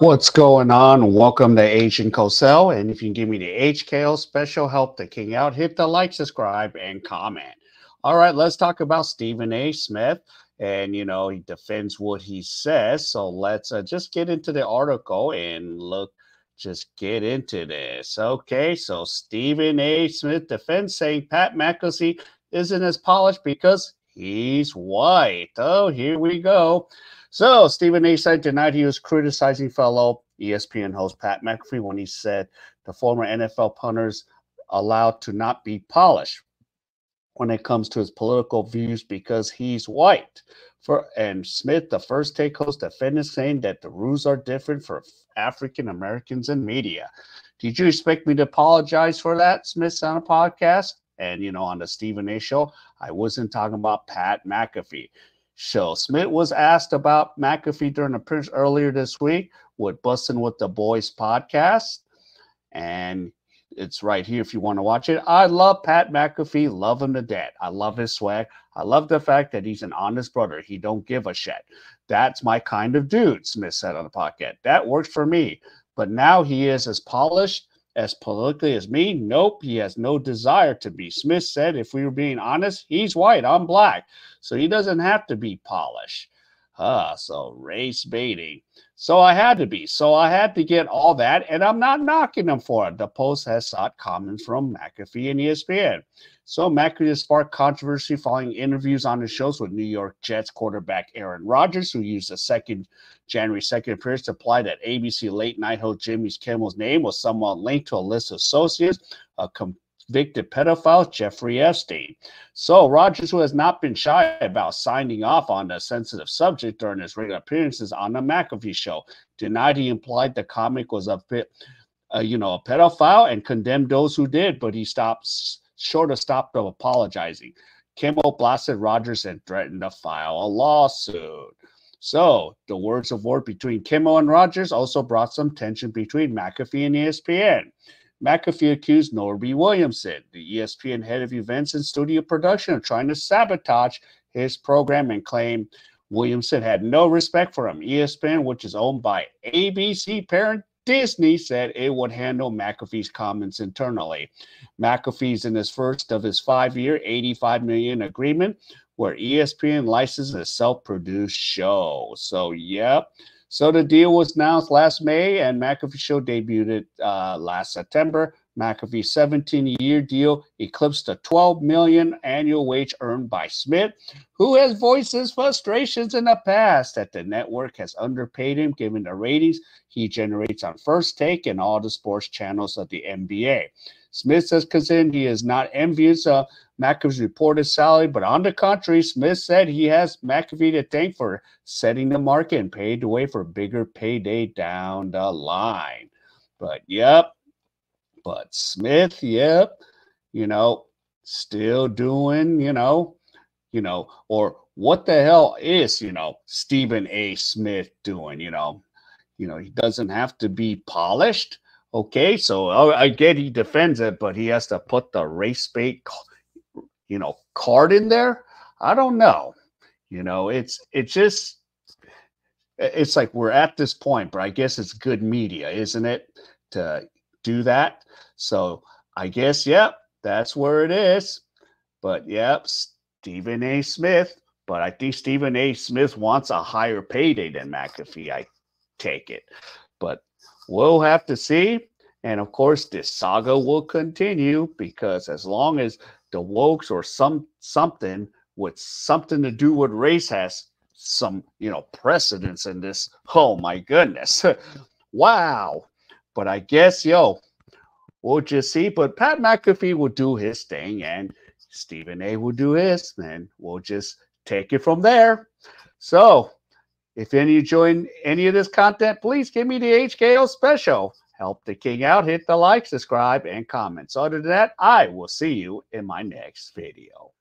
What's going on? Welcome to Asian Cosell. And if you can give me the HKO special, help the king out, hit the like, subscribe, and comment. All right, let's talk about Stephen A. Smith. And, he defends what he says. So let's just get into the article and just get into this. Okay, so Stephen A. Smith defends saying Pat McAfee isn't as polished because he's white. Oh, here we go. So Stephen A. said tonight he was criticizing fellow ESPN host Pat McAfee when he said the former NFL punter's allowed to not be polished when it comes to his political views because he's white. And Smith, the first take host, defended saying that the rules are different for African Americans in media. Did you expect me to apologize for that, Smith, on a podcast? And, on the Stephen A. show, I wasn't talking about Pat McAfee. So Smith was asked about McAfee during appearance earlier this week with Bussin' with the Boys podcast. And it's right here if you want to watch it. I love Pat McAfee, love him to death. I love his swag. I love the fact that he's an honest brother. He don't give a shit. That's my kind of dude, Smith said on the podcast. That works for me. But now he is as polished as politically as me? Nope, he has no desire to be. Smith said, if we were being honest, he's white, I'm black. So he doesn't have to be polished. So race baiting. So I had to be. So I had to get all that, and I'm not knocking him for it. The Post has sought comments from McAfee and ESPN. So McAfee has sparked controversy following interviews on his shows with New York Jets quarterback Aaron Rodgers, who used the January 2nd appearance to imply that ABC late night host Jimmy Kimmel's name was somewhat linked to a list of associates, a convicted pedophile, Jeffrey Epstein. So Rodgers, who has not been shy about signing off on the sensitive subject during his regular appearances on the McAfee show, denied he implied the comic was a pedophile and condemned those who did, but he stopped apologizing. Kimmel blasted Rodgers and threatened to file a lawsuit. So the words of war between Kimmel and Rodgers also brought some tension between McAfee and ESPN. McAfee accused Norby Williamson, the ESPN head of events and studio production, of trying to sabotage his program and claimed Williamson had no respect for him. ESPN, which is owned by ABC parent Disney, said it would handle McAfee's comments internally. McAfee's in his first of his 5-year, $85 million agreement where ESPN licenses a self-produced show. So, yep. So the deal was announced last May, and McAfee show debuted last September. McAfee's 17-year deal eclipsed the $12 million annual wage earned by Smith, who has voiced his frustrations in the past that the network has underpaid him given the ratings he generates on First Take and all the sports channels of the NBA. Smith says considering he is not envious of McAfee's reported salary, but on the contrary, Smith said he has McAfee to thank for setting the market and paved the way for a bigger payday down the line. But Smith, still doing, or what the hell is, Stephen A. Smith doing, he doesn't have to be polished. Okay, so I get he defends it, but he has to put the race bait, card in there. I don't know. It's like we're at this point, but I guess it's good media, isn't it, to do that? So I guess, that's where it is. But Stephen A. Smith. But I think Stephen A. Smith wants a higher payday than McAfee. I take it. But we'll have to see. And of course, this saga will continue because as long as the wokes or something with something to do with race has some, precedence in this. Oh my goodness. Wow. But I guess, we'll just see. But Pat McAfee will do his thing and Stephen A. will do his, and we'll just take it from there. So if any enjoying any of this content, please give me the HKO special. Help the king out, hit the like, subscribe, and comment. So other than that, I will see you in my next video.